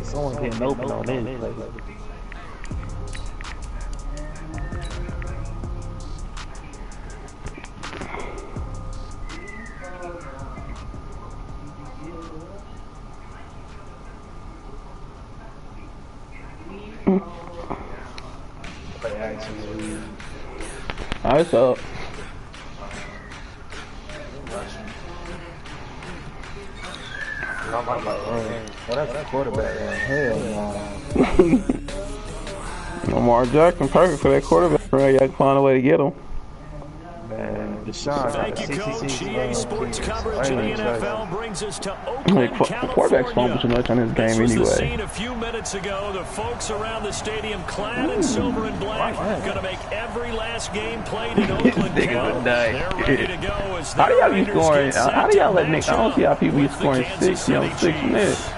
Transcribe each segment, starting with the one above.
Someone's getting open on this. Alright, so Well, that's a quarterback. Hell no. Lamar Jackson, perfect for that quarterback. Right, you have to find a way to get him. Man, Deshaun. Thank you, Coach. EA Sports coverage of the NFL brings us to Oakland, California. Quarterbacks fumble too much on this game anyway. This was the scene a few minutes ago. The folks around the stadium clad in silver and black going to make every last game played in Oakland count. They're ready to go as how do y'all be scoring? How do y'all let Nick? I don't see how people be scoring 60 on 6 minutes.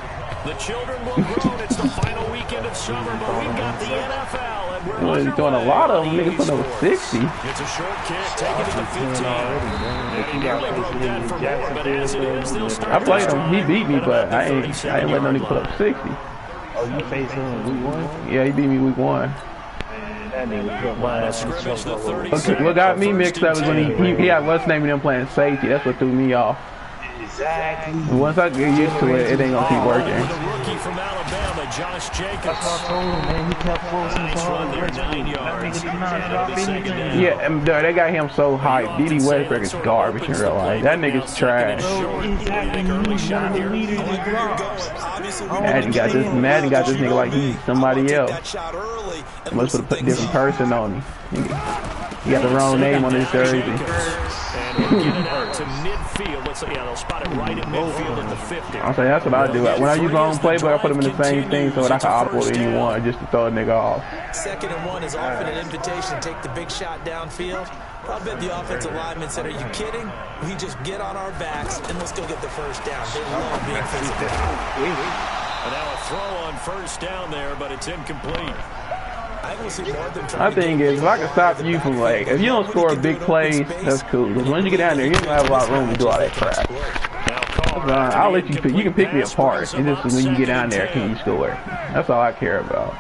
The children will grow. It's the final weekend of summer, but we've got the NFL. He's doing a lot of them. Niggas put over 60. It's a short kick, taking it to 15. And he nearly broke that for more, but as it is, they'll start. I played him. He beat me, but I ain't letting no nigga put up 60. Oh, you faced him week 1? Yeah, he beat me week 1. That nigga Okay, what got me mixed up is when he had what's name of them playing safety. That's what threw me off. Exactly. Once I get used to it, it ain't gonna keep working. The rookie from Alabama, Josh Jacobs. That's what I told him, man. He kept forcing the ball. Yeah, and that got him so hyped. D.D. Westbrook is garbage in real life. That nigga's trash. Madden got this nigga like he's somebody else. Must have put a different person on him. He got the wrong name on his jersey. To midfield. Let's say, yeah, they'll spot it right at midfield at the 50. I'll say that's what I do. When I use my own playbook, I put them in the same thing so that I can operate anyone just to throw a nigga off. 2nd and 1 is often an invitation to take the big shot downfield. I bet the offensive lineman said, "Are you kidding? We just get on our backs and let's go get the first down." They love being physical. And now a throw on first down there, but it's incomplete. My thing is, if I can stop you from like, if you don't score big plays, that's cool. Because once you get down there, you don't have a lot of room to do all that crap. I'll let you pick. You can pick me apart. It's just when you get down there, can you score? That's all I care about.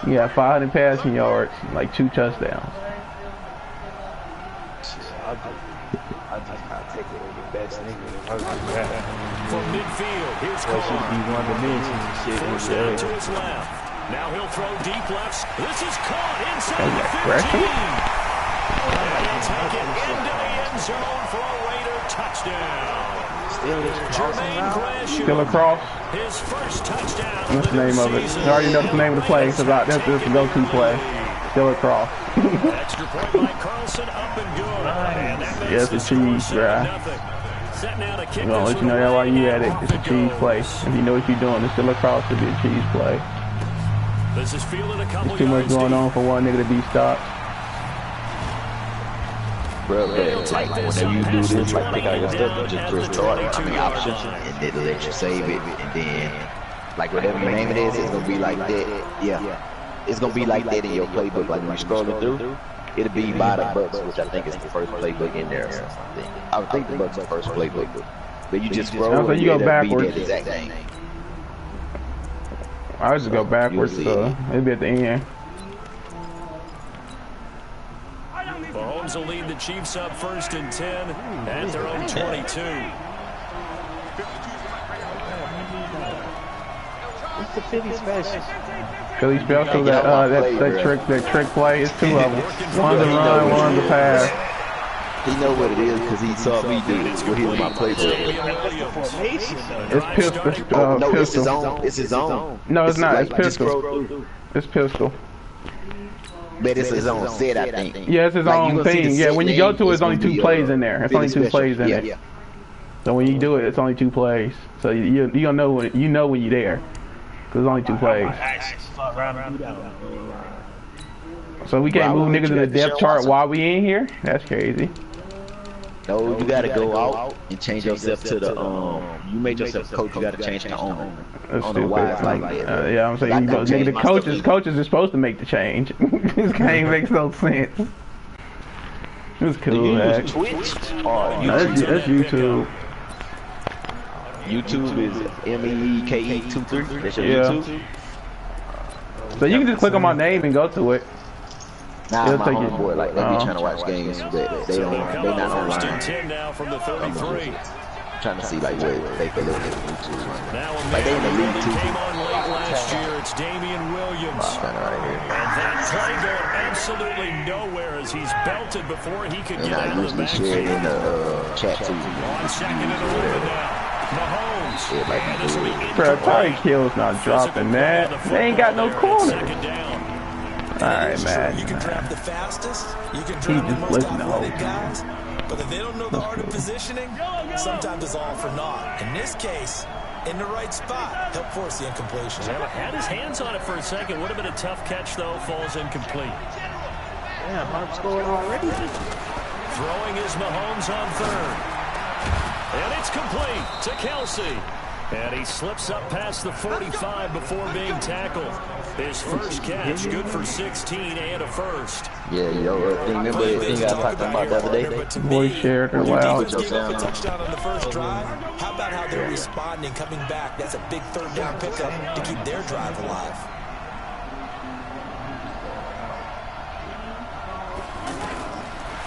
You got 500 passing yards, like 2 touchdowns. I take it over the best nigga. From midfield, here's Carr. Should be one dimension and shit. First down to his left. Now he'll throw deep lefts. This is caught inside the 15. And he'll take it into the end zone for a Raider touchdown. Still across. His first touchdown. What's the name of it? I already know the name of the play, so that's the go-to play. Still across. Extra point by Carlson, up and good. And yeah, it's a cheese, bruh. I'm gonna let you know that while you at it. It's a cheese play. If you know what you're doing, it's still across to be a cheese play. This is fielded a couple There's too much going on for one nigga to be stopped. Bro, like whenever you do this, like pick out your stuff, you just press start, options, and it'll let you save it, and then, like whatever your name it is, it's gonna be like that. Yeah, it's gonna be like that in your playbook. Like when you're scrolling through, it'll be by the Bucks, which I think is the first playbook in there or something. I would think the Bucks are the first playbook, but you just scroll. So you go backwards. Be that exact thing. I just go backwards, so it'll be at the end. Mahomes will lead the Chiefs up 1st and 10 at their own 22. What's the Philly special? Philly special, that trick play is 2 of them. One's a run, one's a pass. He know what it is because he saw me do it. What he was my playbook. It's pistol. No, pistol. it's his own. It's his own. No, it's not. Like, It's pistol. It's pistol. But it's his own set, I think. Yeah, it's his own thing. Yeah, when you go to it, it's only 2 plays in there. It's only 2 plays in it. So when you do it, it's only 2 plays. So you don't know when when you're there, because it's only 2 plays. So we can't move niggas in the depth chart while we in here? That's crazy. No, you gotta go out and change yourself to the you made yourself a coach. You gotta change to owner. That's I don't know why it's like that. yeah, I'm saying nigga, the coaches are supposed to make the change. This game makes no sense. It was cool, man. Twitch That's YouTube. YouTube is MEEKE23. That's your YouTube. So you can just click on my name and go to it. Nah, my homeboy, like, they be trying to watch games, but they not online. Now from the 33. Trying to see, like, where they can look at YouTube. Like, they in the league, too. Came on late last year. It's Damian Williams. Right here. And that play going absolutely nowhere as he's belted before he could get out of the backfield. Share it in the chat, too. 1 second and 11 now. Mahomes. Yeah, This will be Bro, Tyreek Hill's not dropping that. They ain't got no corner. Alright, man. You can draft the fastest, you can draft the most athletic guys, but if they don't know the art of positioning, sometimes it's all for naught. In this case, in the right spot, help force the incompletion. Had his hands on it for a second. Would have been a tough catch, though. Falls incomplete. Yeah, Harp's going already. Throwing is Mahomes on third. And it's complete to Kelsey. And he slips up past the 45 before being tackled. His first catch, good for 16 and a first. Yeah, remember the thing I talked about the other day? Voice shared or loud. Give up a touchdown on the first drive. How about how they're responding, coming back? That's a big third down pickup to keep their drive alive.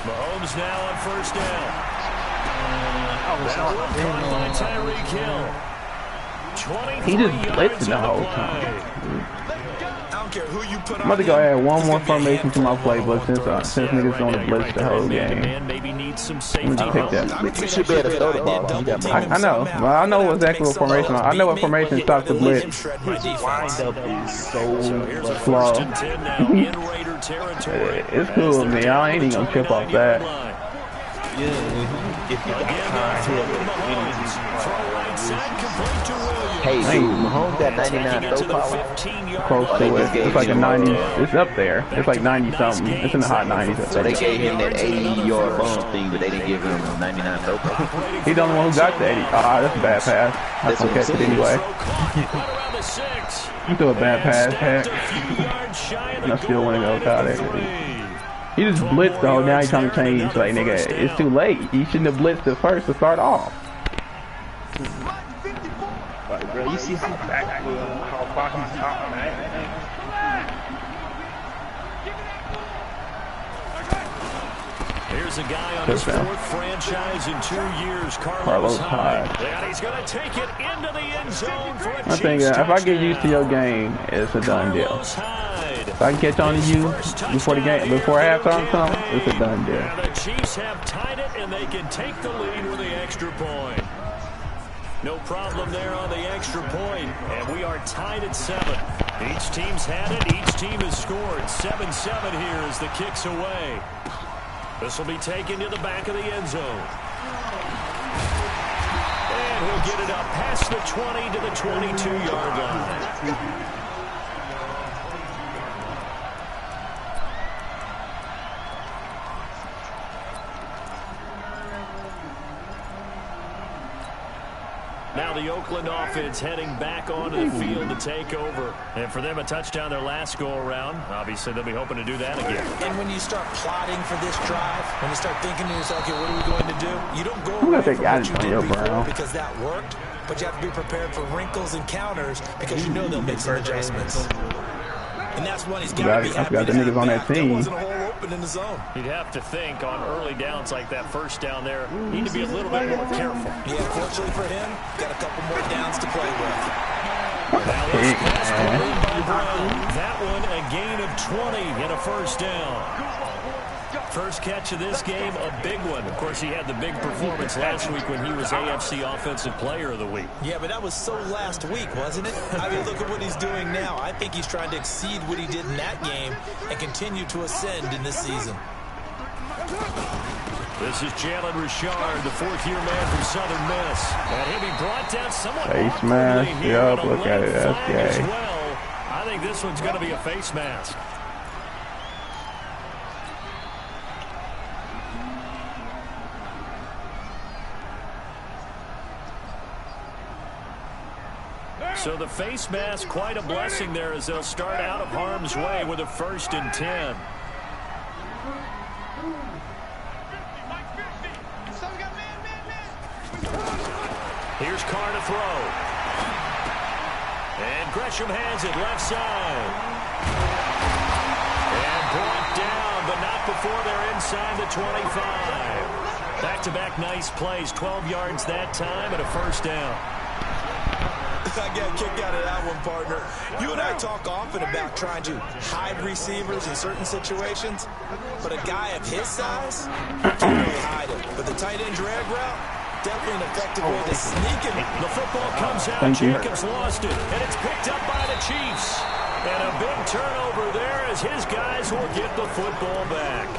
Mahomes now on first down. That one caught by Tyreek Hill. He just blitzing the whole time. I don't care who you put I'm about to go on add him, one he's more gonna be formation to my handling playbook since niggas don't blitz the whole game. Maybe needs some Let safety. me pick that. You should be able to throw the ball. I know. Well, I know exactly what formation. I know what formation stops the blitz. His wind up is so Slow. 10 now in Raider territory. It's cool with me. I ain't even gonna trip off that. if you got time, Hey, dude, Mahomes got 99 throw power. Close to it. It's like a 90. It's up there. It's like 90 something. It's in the hot 90s. So they gave him that 80-yard bomb thing, but they didn't give him 99 throw power. He's the only one who got the 80. Ah, that's a bad pass. I can catch it anyway. You threw a bad pass, heck. And I still want to go caught it. He just blitzed though. Now he's trying to change. Like, nigga, it's too late. He shouldn't have blitzed it first to start off. Like, bro, you see how far he's talking, man. Here's a guy on his fourth franchise in 2 years, Carlos Hyde. And he's going to take it into the end zone for a I think if I get used to your game, it's a done deal. If I can catch on to you before the game, before halftime comes, it's a done deal. And the Chiefs have tied it, and they can take the lead with the extra point. No problem there on the extra point, and we are tied at 7. Each team's had it. Each team has scored. 7-7 here as the kick's away. This will be taken to the back of the end zone. And he'll get it up past the 20 to the 22-yard line. Now the Oakland offense heading back onto the field to take over. And for them, a touchdown their last go-around. Obviously, they'll be hoping to do that again. And when you start plotting for this drive, when you start thinking to yourself, okay, what are we going to do? You don't go away from what you did before because that worked, but you have to be prepared for wrinkles and counters because you know they'll make some adjustments. And that's when he's got to be happy. I got the niggas on that team. There wasn't a hole open in the zone. You'd have to think on early downs like that first down there, need to be a little bit more careful. Yeah, fortunately for him, got a couple more downs to play with. That one a gain of 20 and a first down. First catch of this game, a big one. Of course, he had the big performance last week when he was AFC Offensive Player of the Week. Yeah, but that was so last week, wasn't it? I mean, look at what he's doing now. I think he's trying to exceed what he did in that game and continue to ascend in this season. This is Jalen Richard, the fourth-year man from Southern Miss. And he'll be brought down somewhat face mask. Yup, look at it. That's gay. Well, I think this one's going to be a face mask. So the face mask, quite a blessing there as they'll start out of harm's way with a 1st and 10. Here's Carr to throw. And Gresham has it left side. And brought down, but not before they're inside the 25. Back-to-back nice plays, 12 yards that time and a 1st down. I got a kick out of that one, partner. You and I talk often about trying to hide receivers in certain situations, but a guy of his size can really hide it. But the tight end drag route, definitely an effective way to sneak him. The football comes out. Jacobs lost it, and it's picked up by the Chiefs. And a big turnover there as his guys will get the football back.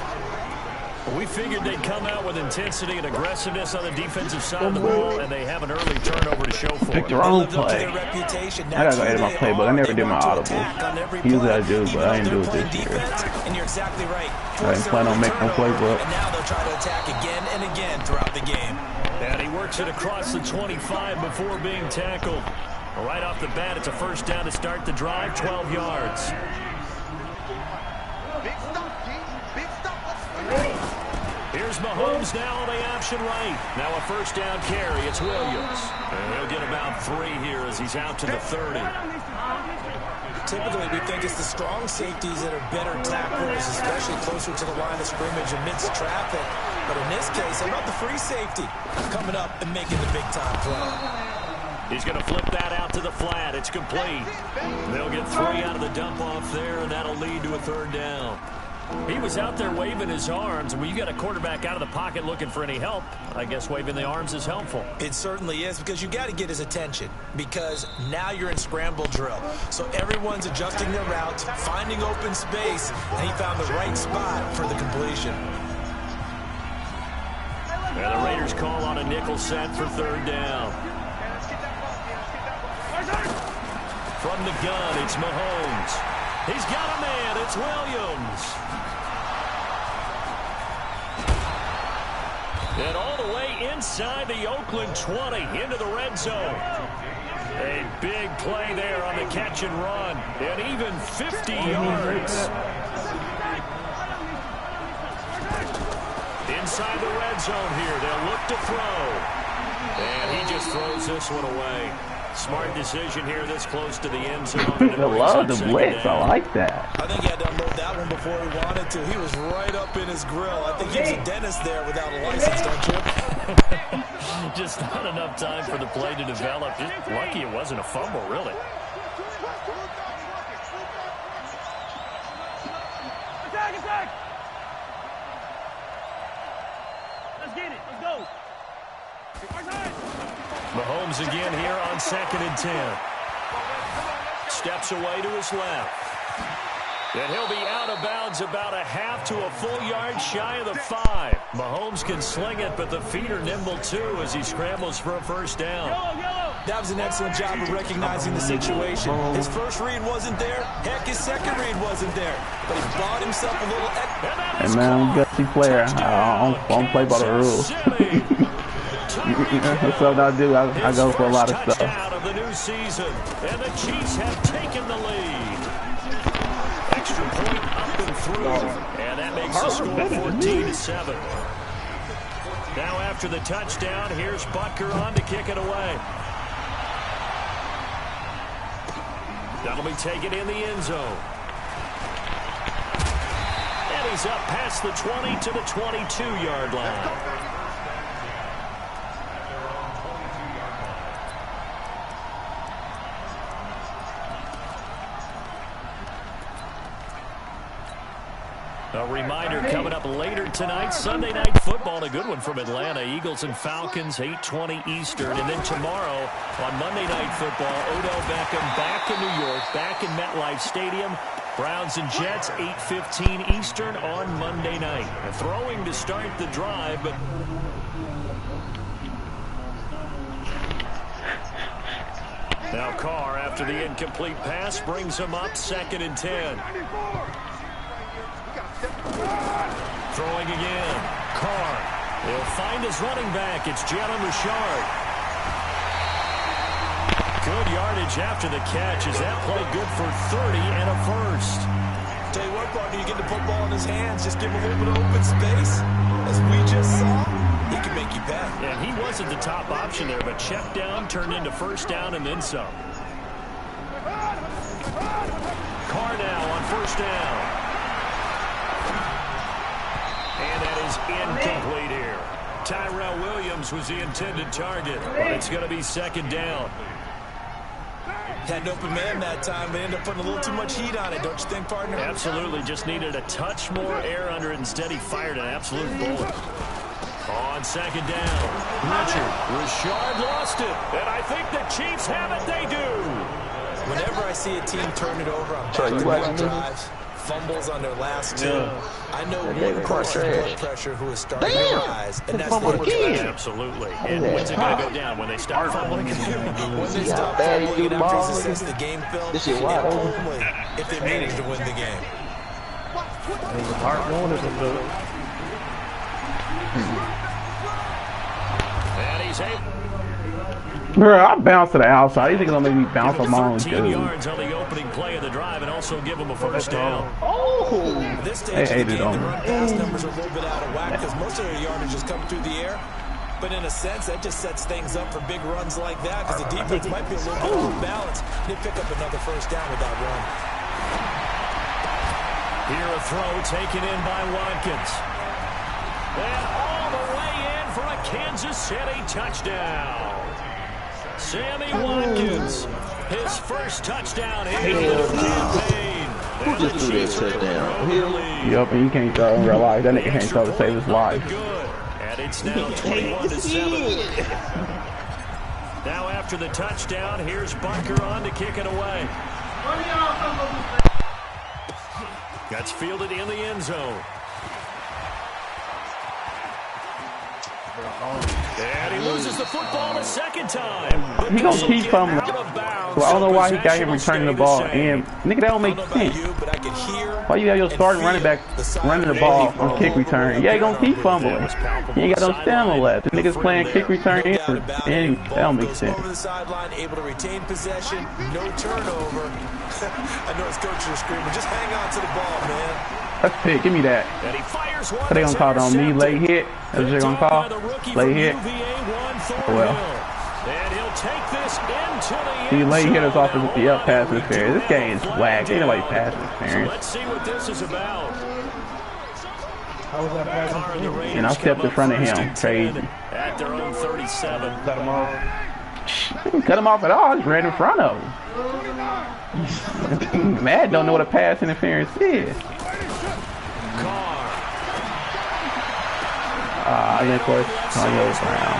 We figured they'd come out with intensity and aggressiveness on the defensive side of the ball, and they have an early turnover to show for it. Picked the wrong play. I gotta go edit my playbook. I never did my audible. Usually I do, but I didn't do it this year. And you're exactly right. I didn't plan on making no playbook. And now they'll try to attack again and again throughout the game. And he works it across the 25 before being tackled. Right off the bat, it's a 1st down to start the drive, 12 yards. Here's Mahomes now on the option right. Now a 1st down carry. It's Williams. And he'll get about 3 here as he's out to the 30. Typically, we think it's the strong safeties that are better tacklers, especially closer to the line of scrimmage amidst traffic. But in this case, how about the free safety coming up and making the big-time play? He's going to flip that out to the flat. It's complete. They'll get 3 out of the dump-off there, and that'll lead to a 3rd down. He was out there waving his arms. When you got a quarterback out of the pocket looking for any help, I guess waving the arms is helpful. It certainly is, because you got to get his attention, because now you're in scramble drill. So everyone's adjusting their routes, finding open space, and he found the right spot for the completion. And the Raiders call on a nickel set for 3rd down. From the gun, it's Mahomes. He's got a man. It's Williams. And all the way inside the Oakland 20 into the red zone. A big play there on the catch and run. And even 50 yards. Inside the red zone here. They'll look to throw. And he just throws this one away. Smart decision here this close to the end zone. I love the blitz. I like that. I think he had to unload that one before he wanted to. He was right up in his grill. I think he was a dentist there without a license, don't you? Just not enough time for the play to develop. Just lucky it wasn't a fumble, really. Attack! Let's get it. Let's go. Mahomes again here on 2nd and 10. Steps away to his left. And he'll be out of bounds about a half to a full yard shy of the 5. Mahomes can sling it, but the feet are nimble too as he scrambles for a 1st down. That was an excellent job of recognizing the situation. His first read wasn't there. Heck, his second read wasn't there. But he bought himself a little And man, I'm a gutsy player. I don't play by the rules. That's what I do. I go for a lot of stuff. Of the new season, and the Chiefs have taken the lead. Extra point up and through, and that makes the score 14-7. Now after the touchdown, here's Butker on to kick it away. That'll be taken in the end zone. And he's up past the 20 to the 22-yard line. A reminder coming up later tonight, Sunday Night Football, and a good one from Atlanta. Eagles and Falcons, 8:20 Eastern. And then tomorrow on Monday Night Football, Odell Beckham back in New York, back in MetLife Stadium. Browns and Jets, 8:15 Eastern on Monday night. Throwing to start the drive, but now Carr, after the incomplete pass, brings him up 2nd and 10. Throwing again. Carr. He'll find his running back. It's Jalen Richard. Good yardage yardage after the catch. Is that play good for 30 and a first? Tell you what, partner, you get the football in his hands, just give him a little bit of open space. As we just saw, he can make you pay. Yeah, he wasn't the top option there, but check down turned into first down and then some. Carr now on first down. And that is incomplete here. Tyrell Williams was the intended target, but it's going to be second down. Had an open man that time, but ended up putting a little too much heat on it, don't you think, partner? Absolutely. Just needed a touch more air under it. Instead, he fired an absolute bullet. On second down, Richard lost it. And I think the Chiefs have it. They do. Whenever I see a team turn it over on back-to-back drives, fumbles on their last two, I know one person blood pressure who is starting to rise, and that's the again. Absolutely. And when's it going to go down? When they start fumbling? When they stop fumbling and after he's assessed the game film, and only if they manage to win the game. And he's able. Bro, I bounced to the outside. You think it's gonna make me bounce on my own 13 dude? yards on the opening play of the drive and also give him a first down. This stage of the game, the on run pass numbers are a little bit out of whack because most of their yardage is coming through the air. But in a sense, that just sets things up for big runs like that because the defense might be a little bit off balance. They pick up another first down with that run. Here a throw taken in by Watkins. And all the way in for a Kansas City touchdown. Sammy Watkins, his first touchdown in the campaign. Who just threw that touchdown? Yup, and you can't throw in real life. That nigga can't throw to save his life. And it's now 21-7. Now after the touchdown, here's Bunker on to kick it away. That's fielded in the end zone. And he loses the football a second time. He gonna keep fumbling. Well, I don't know why he got him returning the ball. And nigga, that don't make sense. Why you have your starting running back running the ball on kick return? Yeah, he gonna keep fumbling. He ain't got no stamina left. The nigga's playing kick return and that don't make sense. Over the sideline, able to retain possession, no turnover. I know his coach is screaming, just hang on to the ball, man. That's pick. Give me that. What they gonna call it on me? Late hit? That's what they gonna call? Late hit? Oh, well. And he'll take this into the These late hitters off of the up pass interference. This game is whack. Ain't nobody pass interference. Let's see what this is about. And I stepped in front of him. Crazy. At their own 37. Cut him off. I didn't cut him off at all. I just ran in front of him. Madden don't know what a pass interference is. And of course, Antonio Brown.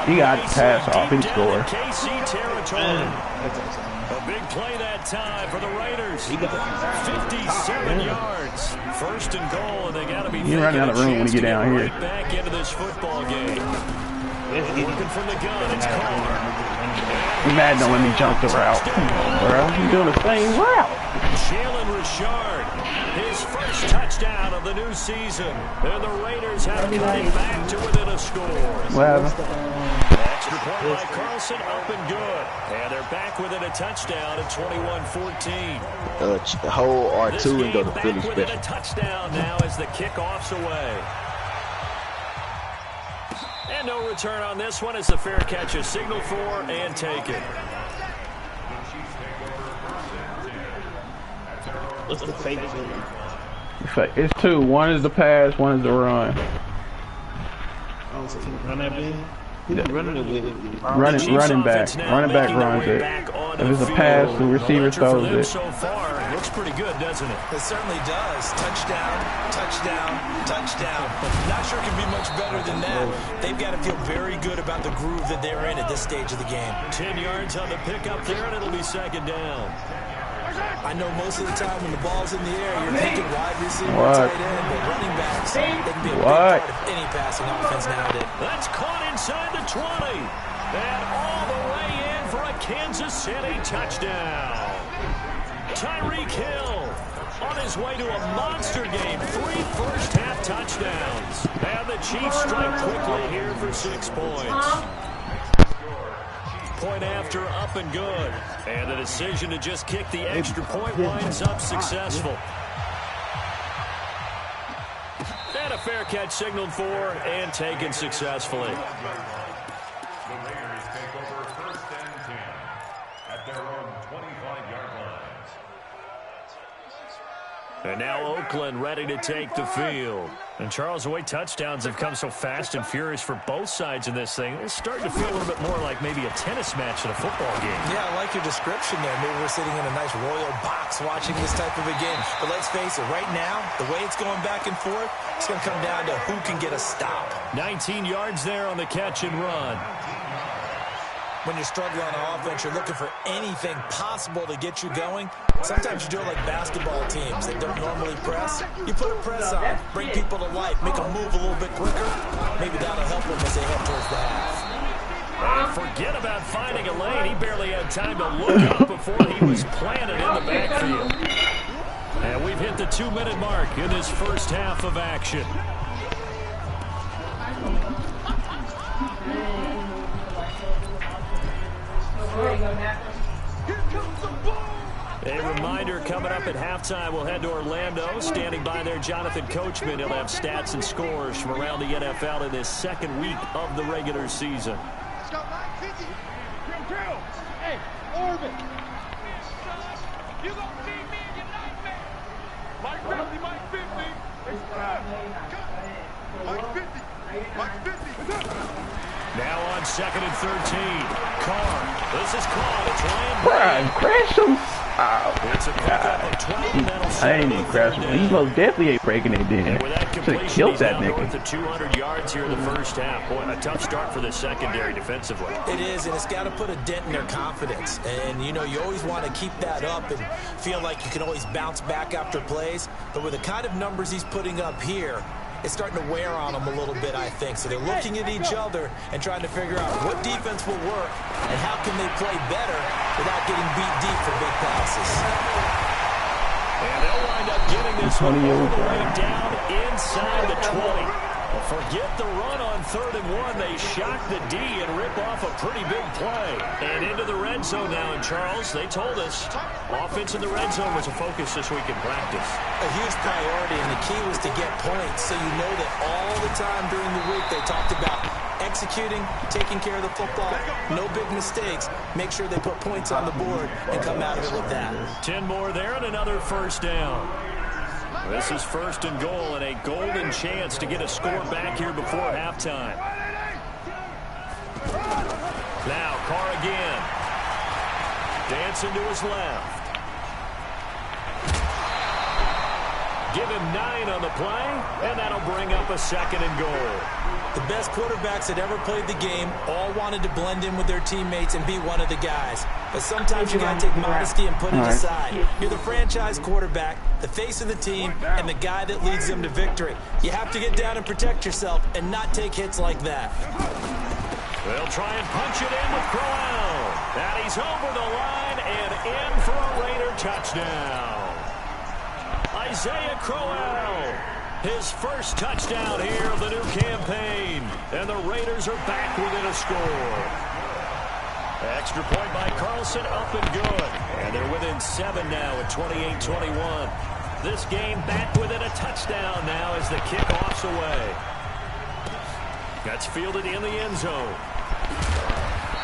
He got passed off. He scored. A big play that time for the Raiders. 57 yards. First and goal, and they got to be. You running out of room when you get down here. Right back into this football game. Working from the gun, it's Carr. Madden don't let me jump the route. Come on, bro. You doing the same route. Jalen Richard, his first touchdown of the new season. And the Raiders have cut it back to within a score. Well, Extra point by Carlson, up and good. And they're back within a touchdown at 21-14. Whole R2 and go to back Philly within special. a touchdown now as the kickoff's away. And no return on this one as the fair catch is signaled for and taken. What's the fake? it's two. One is the pass, one is the run. Run that big? Running back. Running back runs it. If it's a pass, the receiver throws it. So far, it looks pretty good, doesn't it? It certainly does. Touchdown, touchdown, touchdown. Not sure it can be much better than that. They've got to feel very good about the groove that they're in at this stage of the game. 10 yards on the pickup there, and it'll be second down. I know most of the time when the ball's in the air, you're thinking wide receiver, What? tight end, but running backs, they can be a big part of any passing offense nowadays. That's caught inside the 20. And all the way in for a Kansas City touchdown. Tyreek Hill on his way to a monster game. 3 first-half touchdowns. And the Chiefs strike quickly here for 6 points. point after up and good. And the decision to just kick the extra point winds up successful. And a fair catch signaled for and taken successfully. The Raiders take over 1st and 10 at their own 25-yard line. And now Oakland ready to take the field. And Charles, the way touchdowns have come so fast and furious for both sides in this thing, it's starting to feel a little bit more like maybe a tennis match in a football game. Yeah, I like your description there. Maybe we're sitting in a nice royal box watching this type of a game. But let's face it, right now, the way it's going back and forth, it's going to come down to who can get a stop. 19 yards there on the catch and run. When you're struggling on offense, you're looking for anything possible to get you going. Sometimes you do it like basketball teams that don't normally press. You put a press on, bring people to life, make them move a little bit quicker. Maybe that'll help them as they head towards the half. And forget about finding a lane. He barely had time to look up before he was planted in the backfield. And we've hit the 2-minute mark in this first half of action. A reminder coming up at halftime, we'll head to Orlando. Standing by there, Jonathan Coachman. He'll have stats and scores from around the NFL in this second week of the regular season. Hey, Orbit. You gonna feed me in your nightmare. Mike 50, Mike 50. Mike 50. Now on 2nd and 13. Carr. This is caught. It's Ryan. Brian, crash him. Oh, it's a pickup of 12, and that'll I ain't even crash him. He most definitely ain't breaking it then. Should have killed that nigga. North of 200 yards here in the first half. Boy, a tough start for the secondary defensively. It is, and it's got to put a dent in their confidence. And, you know, you always want to keep that up and feel like you can always bounce back after plays. But with the kind of numbers he's putting up here, it's starting to wear on them a little bit, I think. So they're looking at each other and trying to figure out what defense will work and how can they play better without getting beat deep for big passes. And they'll wind up getting this one all the way down inside the 20. Forget the run on 3rd and 1. They shock the D and rip off a pretty big play. And into the red zone now. And Charles, they told us offense in the red zone was a focus this week in practice. A huge priority, and the key was to get points. So you know that all the time during the week they talked about executing, taking care of the football, no big mistakes. Make sure they put points on the board and come out of it with that. 10 more there and another first down. This is 1st and goal and a golden chance to get a score back here before halftime. Now Carr again. Dancing to his left. Give him 9 on the play, and that'll bring up a 2nd and goal. The best quarterbacks that ever played the game all wanted to blend in with their teammates and be one of the guys. But sometimes you got to take modesty and put it aside. You're the franchise quarterback, the face of the team, and the guy that leads them to victory. You have to get down and protect yourself and not take hits like that. They'll try and punch it in with Crowell. And he's over the line and in for a Raider touchdown. Isaiah Crowell, his first touchdown here of the new campaign. And the Raiders are back within a score. Extra point by Carlson, up and good. And they're within 7 now at 28-21. This game back within a touchdown now as the kickoff's away. That's fielded in the end zone.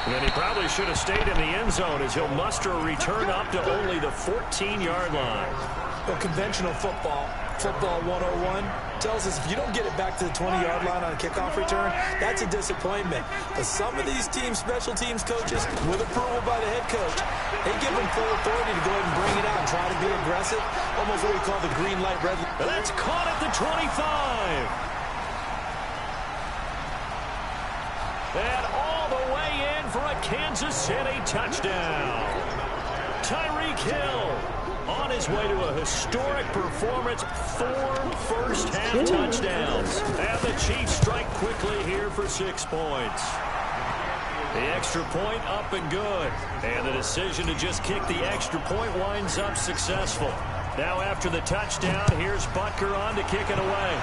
And he probably should have stayed in the end zone as he'll muster a return up to only the 14-yard line. Well, conventional football 101, tells us if you don't get it back to the 20-yard line on a kickoff return, that's a disappointment. But some of these teams, special teams coaches, with approval by the head coach, they give them full authority to go ahead and bring it out and try to be aggressive, almost what we call the green light, red light. That's caught at the 25. And all the way in for a Kansas City touchdown. Tyreek Hill on his way to a historic performance, 4 first-half touchdowns. And the Chiefs strike quickly here for 6 points. The extra point up and good. And the decision to just kick the extra point winds up successful. Now after the touchdown, here's Butker on to kick it away.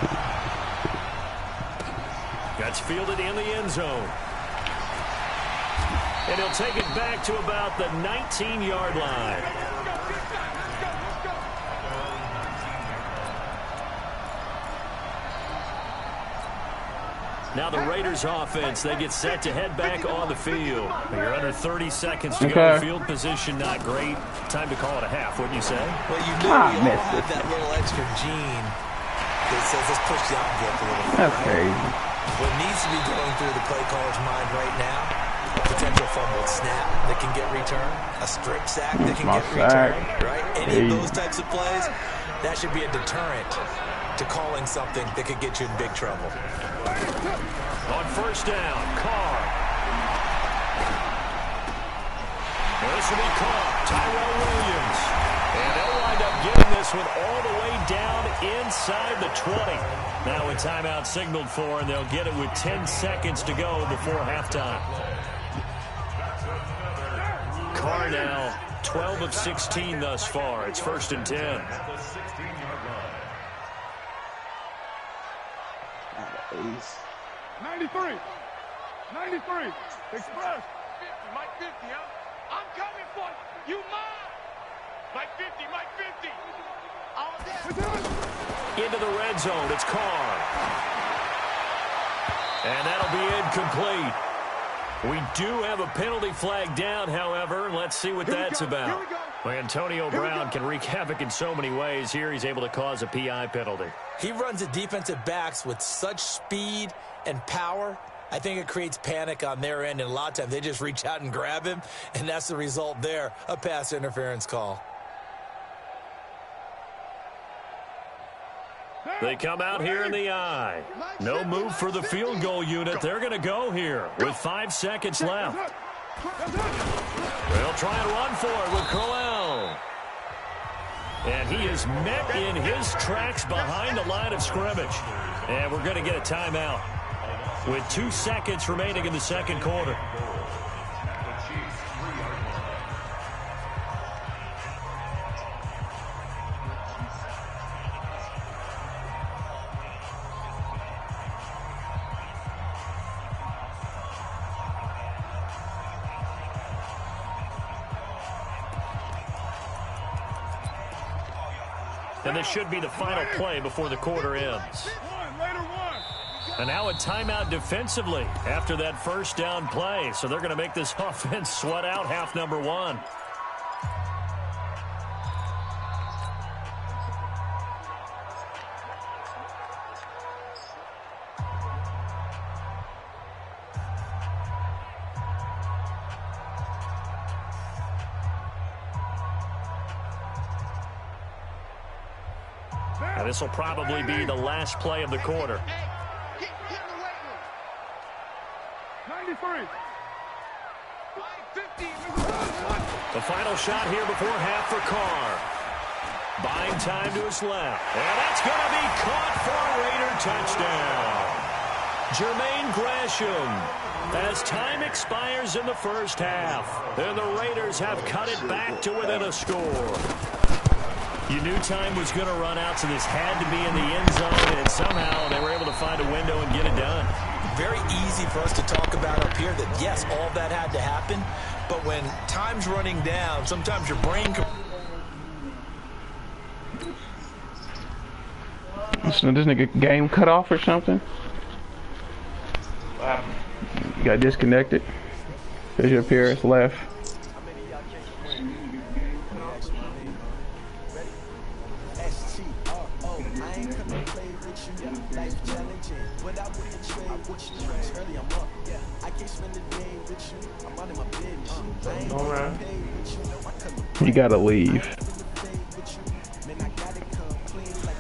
That's fielded in the end zone. And he'll take it back to about the 19-yard line. Now the Raiders offense, they get set to head back on the field. You're under 30 seconds to go. Field position not great. Time to call it a half, wouldn't you say? Well, you know you all have that little extra gene that says let's push the envelope a little bit. That's crazy. What needs to be going through the play caller's mind right now, a potential fumbled snap that can get returned, a strip sack that can get returned, right? Any of those types of plays, that should be a deterrent to calling something that could get you in big trouble. On first down, Carr. This will be caught. Tyrell Williams. And they'll wind up getting this one all the way down inside the 20. Now a timeout signaled for, and they'll get it with 10 seconds to go before halftime. Carr now 12 of 16 thus far. It's 1st and 10. 93. 93. Express. 50, Mike 50, huh? I'm coming for you. You mine. Mike 50, Mike 50. All day. Into the red zone. It's Carr. And that'll be incomplete. We do have a penalty flag down, however. Let's see what that's about. Well, Antonio Brown can wreak havoc in so many ways. Here he's able to cause a PI penalty. He runs the defensive backs with such speed and power. I think it creates panic on their end, and a lot of times they just reach out and grab him, and that's the result there, a pass interference call. They come out here in the eye. No move for the field goal unit. They're going to go here with 5 seconds left. They'll try and run for it with Crowell. And he is met in his tracks behind the line of scrimmage. And we're going to get a timeout with 2 seconds remaining in the second quarter. And this should be the final play before the quarter ends. And now a timeout defensively after that first down play. So they're going to make this offense sweat out half number 1. And this will probably be the last play of the quarter. 93. The final shot here before half for Carr. Buying time to his left. And that's going to be caught for a Raider touchdown. Jermaine Gresham. As time expires in the first half, and the Raiders have cut it back to within a score. You knew time was going to run out, so this had to be in the end zone, and somehow they were able to find a window and get it done. Very easy for us to talk about up here that, yes, all that had to happen, but when time's running down, sometimes your brain can... So this nigga game cut off or something? You got disconnected. There's your appearance left. You gotta leave.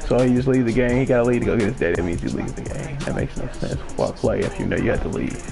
So he just leave the game. He gotta leave to go get his daddy. That means he leaves the game. That makes no sense. Why play if you know you have to leave?